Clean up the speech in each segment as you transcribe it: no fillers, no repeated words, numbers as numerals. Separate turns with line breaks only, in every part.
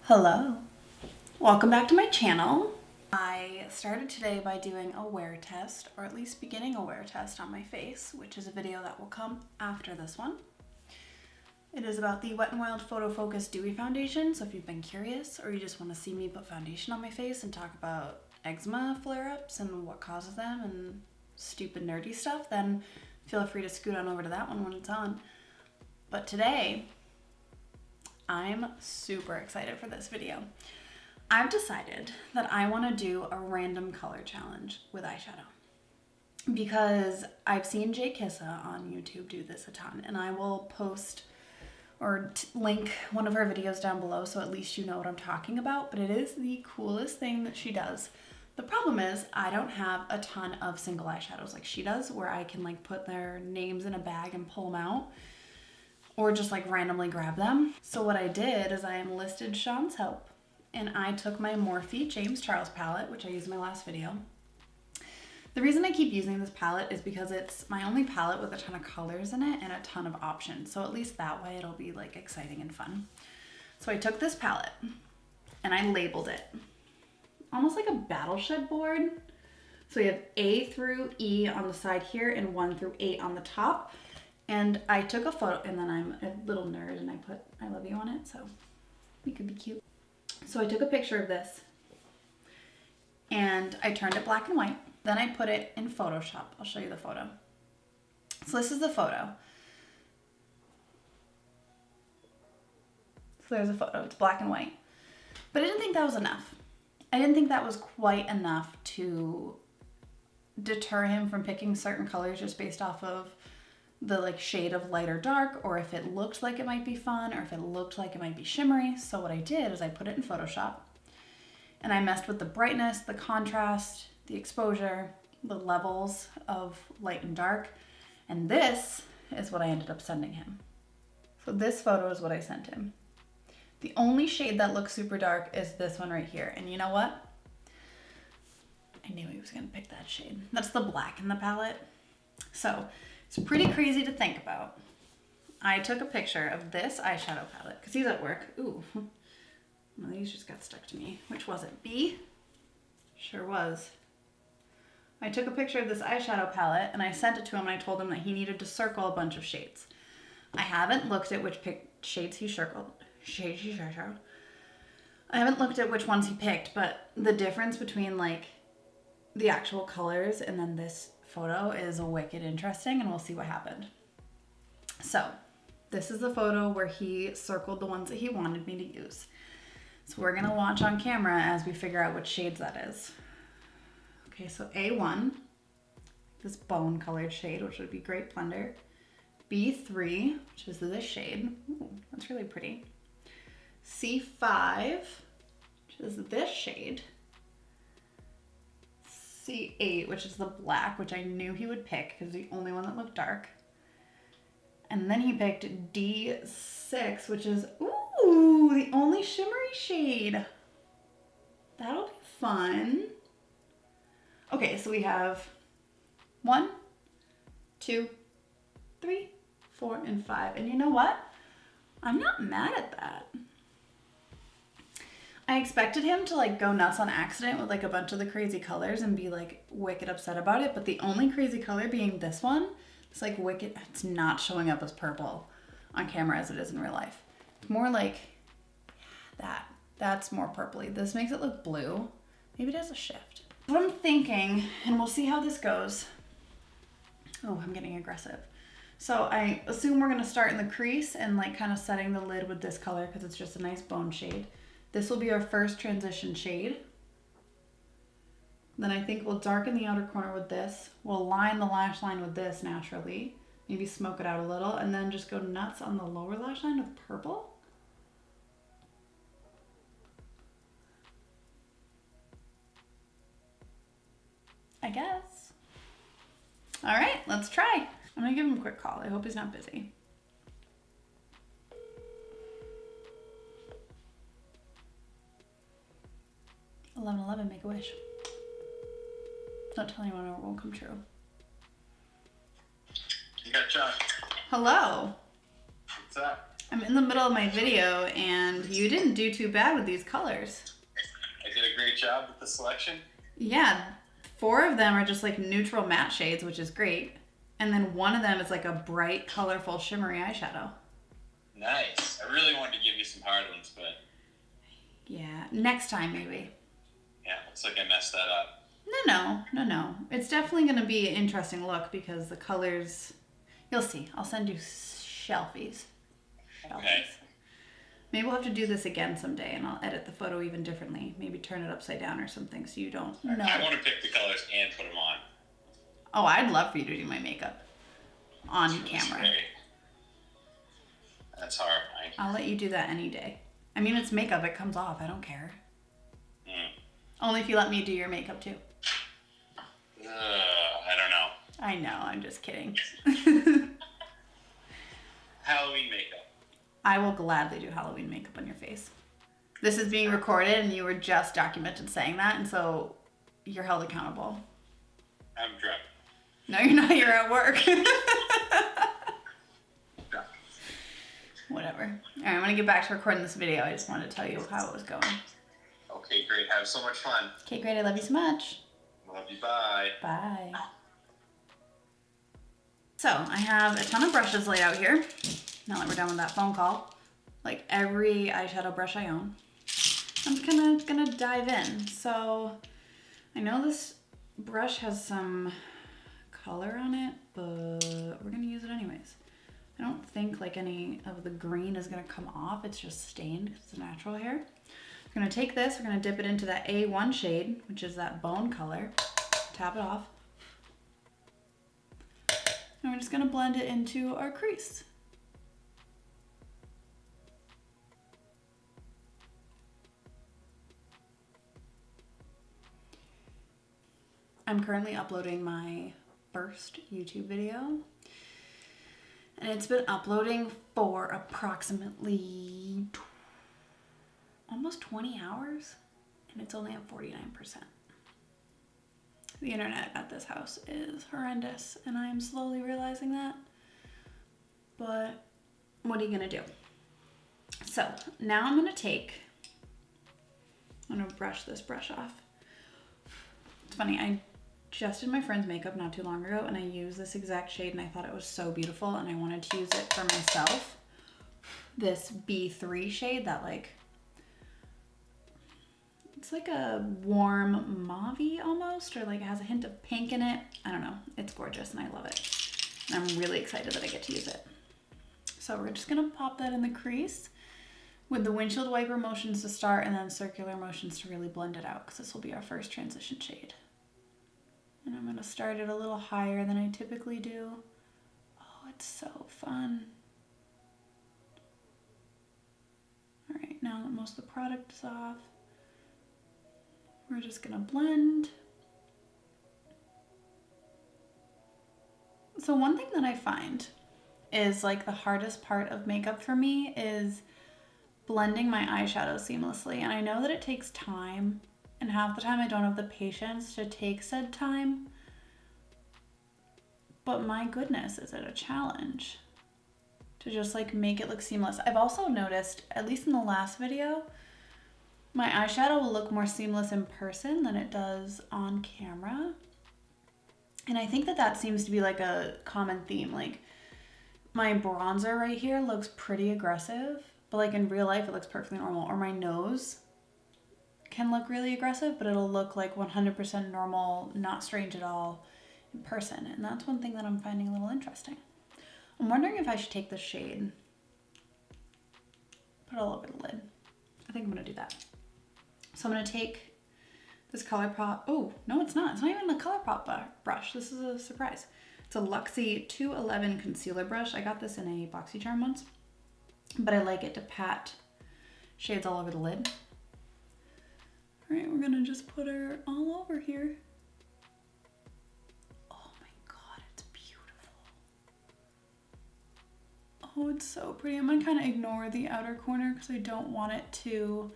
Hello, welcome back to my channel. I started today by doing a wear test, or at least beginning a wear test on my face, which is a video that will come after this one. It is about the Wet n Wild Photo Focus Dewy Foundation, so if you've been curious or you just want to see me put foundation on my face and talk about eczema flare-ups and what causes them and stupid nerdy stuff, then feel free to scoot on over to that one when it's on. But today, I'm super excited for this video. I've decided that I want to do a random color challenge with eyeshadow because I've seen Jkissa on YouTube do this a ton, and I will post or link one of her videos down below so at least you know what I'm talking about, but it is the coolest thing that she does. The problem is I don't have a ton of single eyeshadows like she does where I can like put their names in a bag and pull them out, or just like randomly grab them. So what I did is I enlisted Sean's help and I took my Morphe James Charles palette, which I used in my last video. The reason I keep using this palette is because it's my only palette with a ton of colors in it and a ton of options. So at least that way it'll be like exciting and fun. So I took this palette and I labeled it almost like a battleship board. So we have A through E on the side here and 1 through 8 on the top. And I took a photo, and then I'm a little nerd and I put I love you on it, so we could be cute. So I took a picture of this and I turned it black and white. Then I put it in Photoshop. I'll show you the photo. So this is the photo. So there's a photo, it's black and white. But I didn't think that was enough. I didn't think that was quite enough to deter him from picking certain colors just based off of the like shade of light or dark, or if it looked like it might be fun, or if it looked like it might be shimmery. So what I did is I put it in Photoshop and I messed with the brightness, the contrast, the exposure, the levels of light and dark. And this is what I ended up sending him. So this photo is what I sent him. The only shade that looks super dark is this one right here. And you know what? I knew he was gonna pick that shade. That's the black in the palette. So it's pretty crazy to think about. I took a picture of this eyeshadow palette because he's at work. Ooh, one of these just got stuck to me. Which was it? B? Sure was. I took a picture of this eyeshadow palette and I sent it to him and I told him that he needed to circle a bunch of shades. I haven't looked at which shades he circled. I haven't looked at which ones he picked, but the difference between like the actual colors and then this photo is wicked interesting, and we'll see what happened. So this is the photo where he circled the ones that he wanted me to use. So we're gonna watch on camera as we figure out which shades that is. Okay, so A1, this bone colored shade, which would be Great Blender. B3, which is this shade. Ooh, that's really pretty. C5, which is this shade. C8, which is the black, which I knew he would pick because the only one that looked dark. And then he picked D6, which is, ooh, the only shimmery shade. That'll be fun. Okay, so we have 1, 2, 3, 4, and 5. And you know what? I'm not mad at that. I expected him to like go nuts on accident with like a bunch of the crazy colors and be like wicked upset about it, but the only crazy color being this one, it's like wicked, it's not showing up as purple on camera as it is in real life. It's more like that's more purpley. This makes it look blue. Maybe it has a shift. What I'm thinking, and we'll see how this goes. Oh, I'm getting aggressive. So I assume we're gonna start in the crease and like kind of setting the lid with this color because it's just a nice bone shade. This will be our first transition shade. Then I think we'll darken the outer corner with this. We'll line the lash line with this naturally. Maybe smoke it out a little and then just go nuts on the lower lash line with purple. I guess. All right, let's try. I'm gonna give him a quick call. I hope he's not busy. 1111, make a wish. Don't tell anyone or it won't come true.
You got Chuck.
Hello.
What's up?
I'm in the middle of my video and you didn't do too bad with these colors.
I did a great job with the selection.
Yeah, 4 of them are just like neutral matte shades, which is great. And then 1 of them is like a bright, colorful, shimmery eyeshadow.
Nice. I really wanted to give you some hard ones, but...
Yeah, next time maybe.
Yeah, looks like I messed that up.
No. It's definitely going to be an interesting look because the colors... You'll see. I'll send you shelfies.
Okay.
Maybe we'll have to do this again someday and I'll edit the photo even differently. Maybe turn it upside down or something so you don't know.
I want to pick the colors and put them on.
Oh, I'd love for you to do my makeup on camera.
Scary. That's horrifying.
I'll let you do that any day. I mean, it's makeup. It comes off. I don't care. Only if you let me do your makeup too.
I don't know.
I know. I'm just kidding.
Halloween makeup.
I will gladly do Halloween makeup on your face. This is being recorded and you were just documented saying that, and so you're held accountable.
I'm drunk.
No, you're not. You're at work. Whatever. All right, I'm going to get back to recording this video. I just wanted to tell you how it was going.
Okay, great. Have so much fun.
Okay, great. I love you so much.
Love you. Bye.
Bye. So, I have a ton of brushes laid out here. Now that we're done with that phone call. Like every eyeshadow brush I own. I'm just gonna dive in. So, I know this brush has some color on it, but we're gonna use it anyways. I don't think like any of the green is gonna come off. It's just stained because it's natural hair. We're gonna take this, we're gonna dip it into that A1 shade, which is that bone color. Tap it off. And we're just gonna blend it into our crease. I'm currently uploading my first YouTube video. And it's been uploading for approximately almost 20 hours. And it's only at 49%. The internet at this house is horrendous. And I am slowly realizing that. But what are you going to do? So now I'm going to brush this brush off. It's funny, I just did my friend's makeup not too long ago and I used this exact shade and I thought it was so beautiful and I wanted to use it for myself. This B3 shade that like, it's like a warm mauve-y almost, or like it has a hint of pink in it. I don't know, it's gorgeous and I love it. And I'm really excited that I get to use it. So we're just gonna pop that in the crease with the windshield wiper motions to start and then circular motions to really blend it out because this will be our first transition shade. And I'm going to start it a little higher than I typically do. Oh, it's so fun. All right, now that most of the product is off, we're just going to blend. So one thing that I find is like the hardest part of makeup for me is blending my eyeshadow seamlessly. And I know that it takes time. And half the time I don't have the patience to take said time. But my goodness, is it a challenge to just like make it look seamless. I've also noticed, at least in the last video, my eyeshadow will look more seamless in person than it does on camera. And I think that that seems to be like a common theme. Like my bronzer right here looks pretty aggressive, but like in real life it looks perfectly normal. Or my nose can look really aggressive, but it'll look like 100% normal, not strange at all in person. And that's one thing that I'm finding a little interesting. I'm wondering if I should take this shade, put it all over the lid. I think I'm gonna do that. So I'm gonna take this Colourpop, oh, no it's not. It's not even a Colourpop brush. This is a surprise. It's a Luxie 211 concealer brush. I got this in a BoxyCharm once, but I like it to pat shades all over the lid. All right, we're gonna just put her all over here. Oh my God, it's beautiful. Oh, it's so pretty. I'm gonna kind of ignore the outer corner because I don't want it to,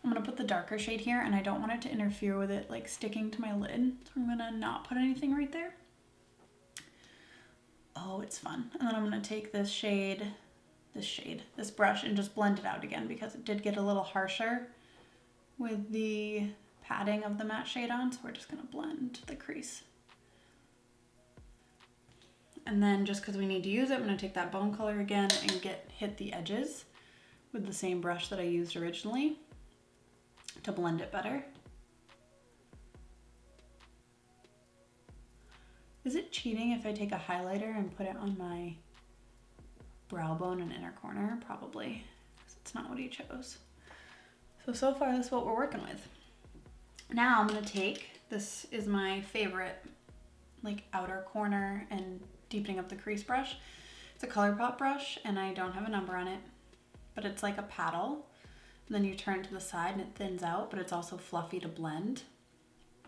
I'm gonna put the darker shade here and I don't want it to interfere with it like sticking to my lid. So I'm gonna not put anything right there. Oh, it's fun. And then I'm gonna take this shade, this shade, this brush, and just blend it out again because it did get a little harsher with the padding of the matte shade on. So we're just gonna blend the crease. And then just because we need to use it, I'm gonna take that bone color again and hit the edges with the same brush that I used originally to blend it better. Is it cheating if I take a highlighter and put it on my brow bone and inner corner? Probably, because it's not what he chose. So far that's what we're working with. Now I'm gonna take, this is my favorite like outer corner and deepening up the crease brush. It's a Colourpop brush and I don't have a number on it, but it's like a paddle. And then you turn it to the side and it thins out, but it's also fluffy to blend.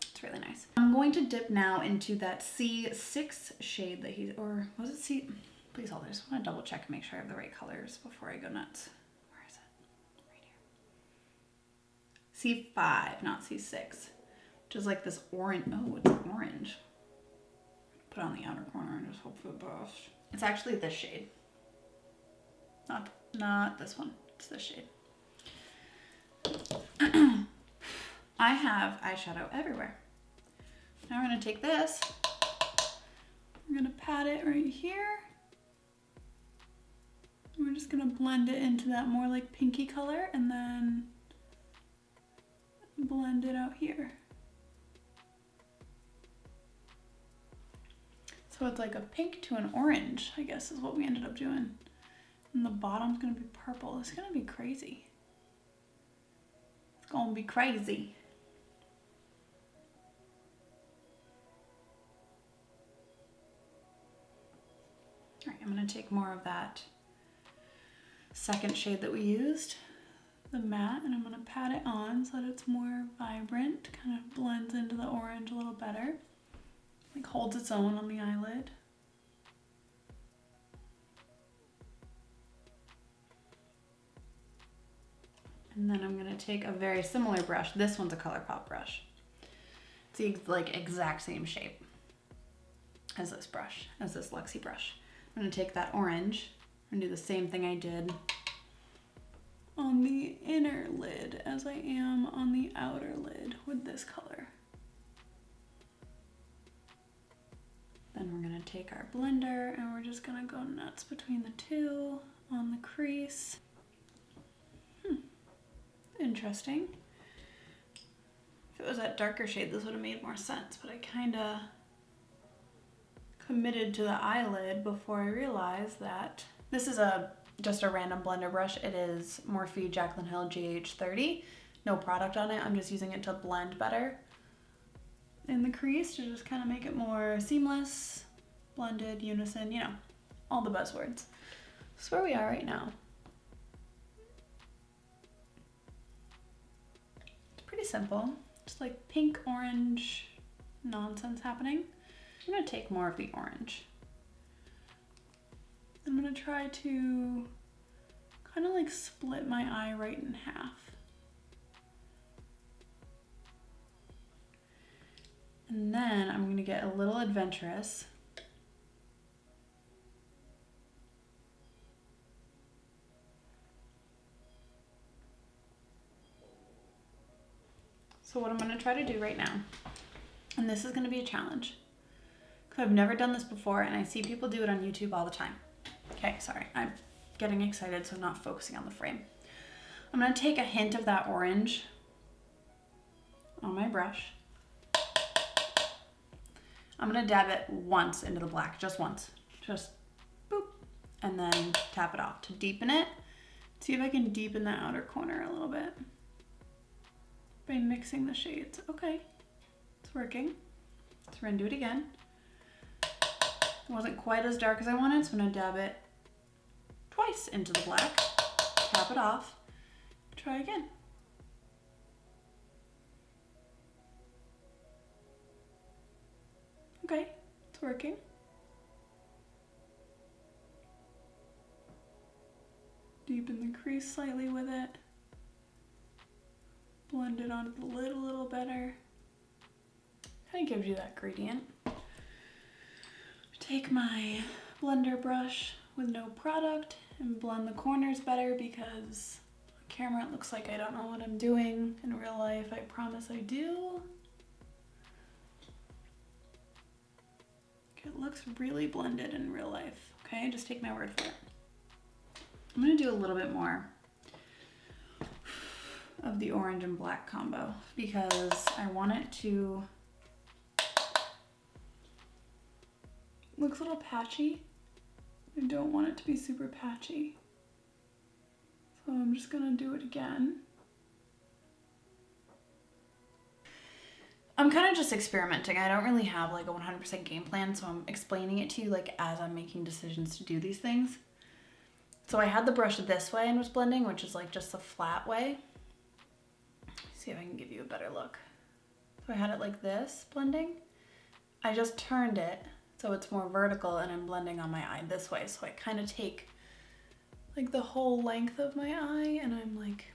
It's really nice. I'm going to dip now into that C6 shade that he, or was it C? Please hold, I just want to double check and make sure I have the right colors before I go nuts. Where is it? Right here. C5, not C6, which is like this orange. Oh, it's orange. Put it on the outer corner and just hope for the best. It's actually this shade. Not this one. It's this shade. I have eyeshadow everywhere. Now we're gonna take this. We're gonna pat it right here. We're just gonna blend it into that more like pinky color and then blend it out here. So it's like a pink to an orange, I guess is what we ended up doing. And the bottom's gonna be purple. It's gonna be crazy. It's gonna be crazy. All right, I'm gonna take more of that second shade that we used, the matte, and I'm gonna pat it on so that it's more vibrant, kind of blends into the orange a little better, like holds its own on the eyelid. And then I'm gonna take a very similar brush. This one's a Colourpop brush. It's the like exact same shape as this brush, as this Luxie brush. I'm gonna take that orange and do the same thing I did on the inner lid as I am on the outer lid with this color. Then we're gonna take our blender and we're just gonna go nuts between the two on the crease. Interesting. If it was that darker shade, this would have made more sense, but I kind of committed to the eyelid before I realized that this is just a random blender brush. It is Morphe Jaclyn Hill GH30. No product on it. I'm just using it to blend better in the crease to just kind of make it more seamless, blended, unison, you know, all the buzzwords. That's where we are right now. Pretty simple, just like pink orange nonsense happening. I'm gonna take more of the orange. I'm gonna try to kind of like split my eye right in half. And then I'm gonna get a little adventurous. So what I'm gonna try to do right now, and this is gonna be a challenge, because I've never done this before and I see people do it on YouTube all the time. Okay, sorry, I'm getting excited, so I'm not focusing on the frame. I'm gonna take a hint of that orange on my brush. I'm gonna dab it once into the black, just once, just boop, and then tap it off to deepen it. See if I can deepen the outer corner a little bit by mixing the shades. Okay, it's working. So we're gonna do it again. It wasn't quite as dark as I wanted, so I'm gonna dab it twice into the black, tap it off, try again. Okay, it's working. Deepen the crease slightly with it. Blend it onto the lid a little better. Kind of gives you that gradient. Take my blender brush with no product and blend the corners better because on camera it looks like I don't know what I'm doing. In real life, I promise I do. It looks really blended in real life, okay? Just take my word for it. I'm gonna do a little bit more of the orange and black combo because I want it to, looks a little patchy. I don't want it to be super patchy. So I'm just gonna do it again. I'm kind of just experimenting. I don't really have like a 100% game plan, so I'm explaining it to you like as I'm making decisions to do these things. So I had the brush this way and was blending, which is like just the flat way. Let's see if I can give you a better look. So I had it like this, blending. I just turned it so it's more vertical and I'm blending on my eye this way. So I kind of take like the whole length of my eye and I'm like,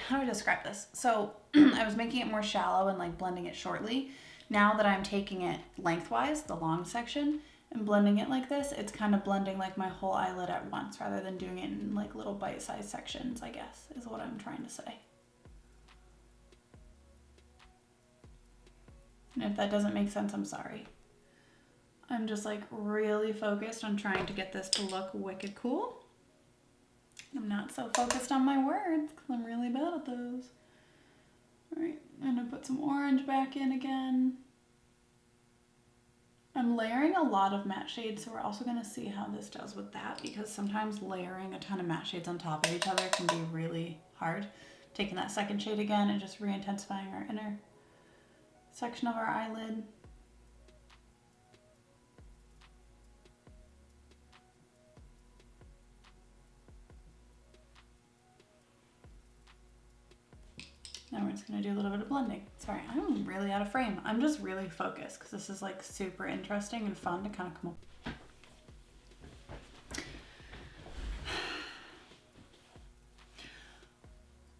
how do I describe this? So I was making it more shallow and like blending it shortly. Now that I'm taking it lengthwise, the long section, and blending it like this, it's kind of blending like my whole eyelid at once rather than doing it in like little bite-sized sections, I guess, is what I'm trying to say. And if that doesn't make sense, I'm sorry. I'm just like really focused on trying to get this to look wicked cool. I'm not so focused on my words because I'm really bad at those. All right, I'm gonna put some orange back in again. I'm layering a lot of matte shades, so we're also gonna see how this does with that because sometimes layering a ton of matte shades on top of each other can be really hard. Taking that second shade again and just re-intensifying our inner section of our eyelid. Now we're just gonna do a little bit of blending. Sorry, I'm really out of frame. I'm just really focused because this is like super interesting and fun to kind of come up.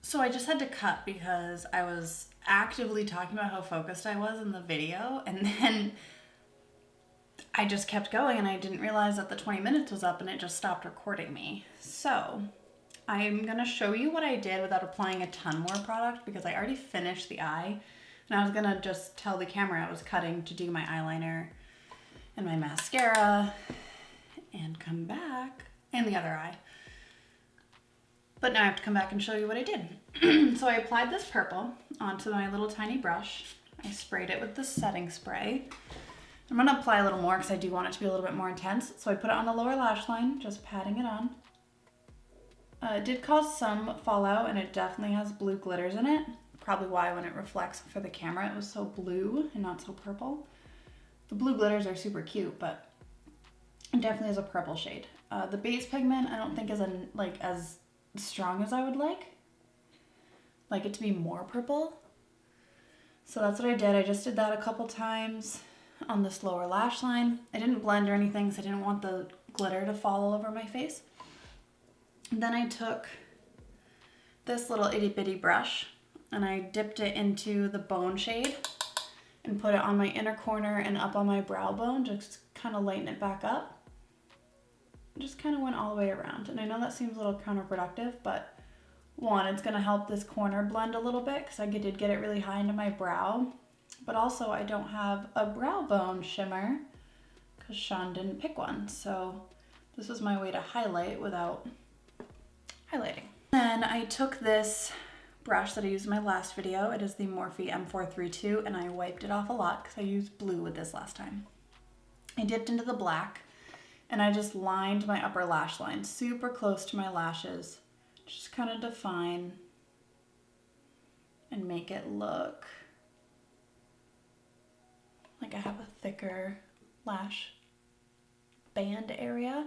So I just had to cut because I was actively talking about how focused I was in the video and then I just kept going and I didn't realize that the 20 minutes was up and it just stopped recording me. So I'm gonna show you what I did without applying a ton more product because I already finished the eye and I was gonna just tell the camera I was cutting to do my eyeliner and my mascara and come back, and the other eye. But now I have to come back and show you what I did. So I applied this purple onto my little tiny brush. I sprayed it with the setting spray. I'm gonna apply a little more because I do want it to be a little bit more intense. So I put it on the lower lash line, just patting it on. It did cause some fallout and it definitely has blue glitters in it. Probably why when it reflects for the camera it was so blue and not so purple. The blue glitters are super cute, but it definitely is a purple shade. The base pigment I don't think is as strong as I would like it to be more purple. So that's what I did. I just did that a couple times on this lower lash line. I didn't blend or anything because I didn't want the glitter to fall all over my face. And then I took this little itty bitty brush and I dipped it into the bone shade and put it on my inner corner and up on my brow bone, just kind of lighten it back up. Just kind of went all the way around. And I know that seems a little counterproductive, but one, it's gonna help this corner blend a little bit because I did get it really high into my brow, but also I don't have a brow bone shimmer because Sean didn't pick one. So this was my way to highlight without highlighting. Then I took this brush that I used in my last video. It is the Morphe M432 and I wiped it off a lot because I used blue with this last time. I dipped into the black and I just lined my upper lash line super close to my lashes. Just kind of define and make it look like I have a thicker lash band area.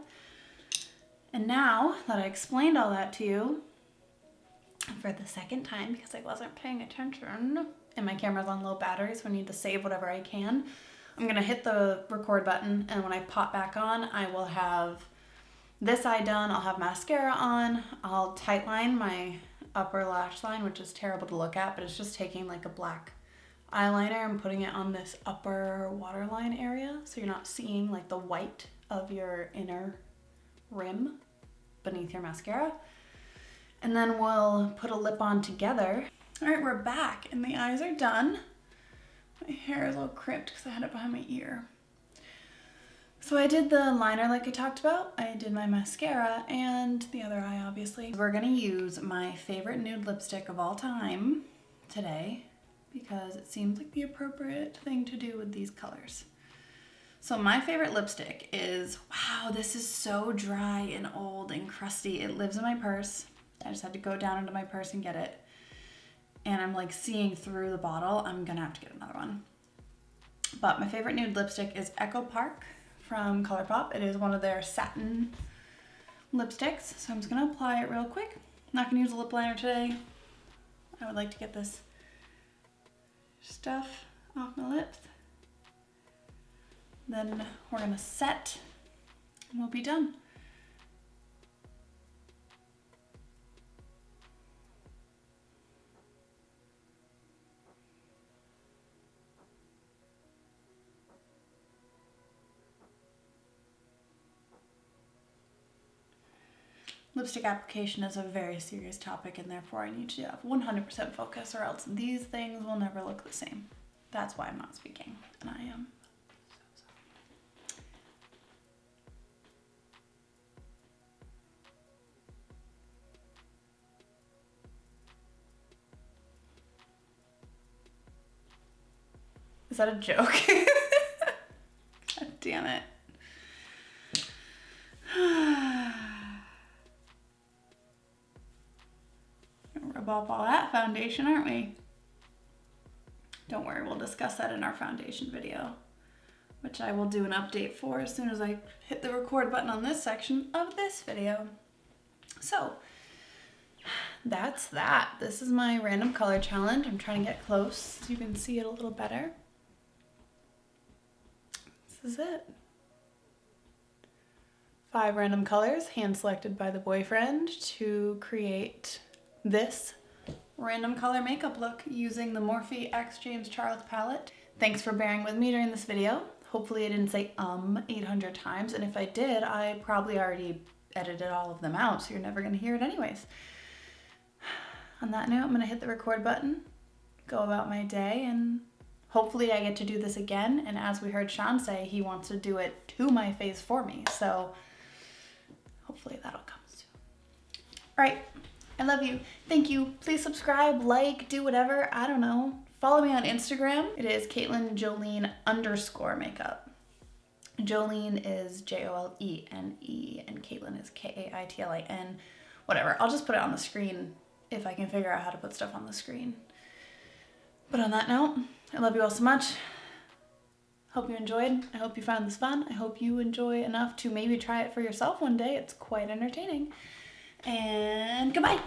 And now that I explained all that to you for the second time because I wasn't paying attention and my camera's on low battery, so I need to save whatever I can, I'm gonna hit the record button and when I pop back on, I will have this eye done, I'll have mascara on, I'll tightline my upper lash line, which is terrible to look at, but it's just taking like a black eyeliner and putting it on this upper waterline area so you're not seeing like the white of your inner rim beneath your mascara. And then we'll put a lip on together. All right, we're back and the eyes are done. My hair is all crimped because I had it behind my ear. So I did the liner like I talked about. I did my mascara and the other eye, obviously. We're gonna use my favorite nude lipstick of all time today because it seems like the appropriate thing to do with these colors. So my favorite lipstick is, wow, this is so dry and old and crusty. It lives in my purse. I just had to go down into my purse and get it. And I'm like seeing through the bottle. I'm gonna have to get another one. But my favorite nude lipstick is Echo Park from Colourpop. It is one of their satin lipsticks. So I'm just gonna apply it real quick. I'm not gonna use a lip liner today. I would like to get this stuff off my lips. Then we're gonna set and we'll be done. Lipstick application is a very serious topic and therefore I need to have 100% focus or else these things will never look the same. That's why I'm not speaking and I am so sorry. Is that a joke? God damn it. Rub off all that foundation, aren't we? Don't worry, we'll discuss that in our foundation video, which I will do an update for as soon as I hit the record button on this section of this video. So that's that. This is my random color challenge. I'm trying to get close so you can see it a little better. This is it. 5 random colors hand selected by the boyfriend to create this random color makeup look using the Morphe X James Charles palette. Thanks for bearing with me during this video. Hopefully I didn't say 800 times, and if I did, I probably already edited all of them out, so you're never gonna hear it anyways. On that note, I'm gonna hit the record button, go about my day, and hopefully I get to do this again, and as we heard Sean say, he wants to do it to my face for me, so hopefully that'll come soon. All right. I love you. Thank you. Please subscribe, like, do whatever. I don't know. Follow me on Instagram. It is Caitlin Jolene _makeup. Jolene is Jolene and Caitlin is Kaitlin. Whatever. I'll just put it on the screen if I can figure out how to put stuff on the screen. But on that note, I love you all so much. Hope you enjoyed. I hope you found this fun. I hope you enjoy enough to maybe try it for yourself one day. It's quite entertaining. And goodbye.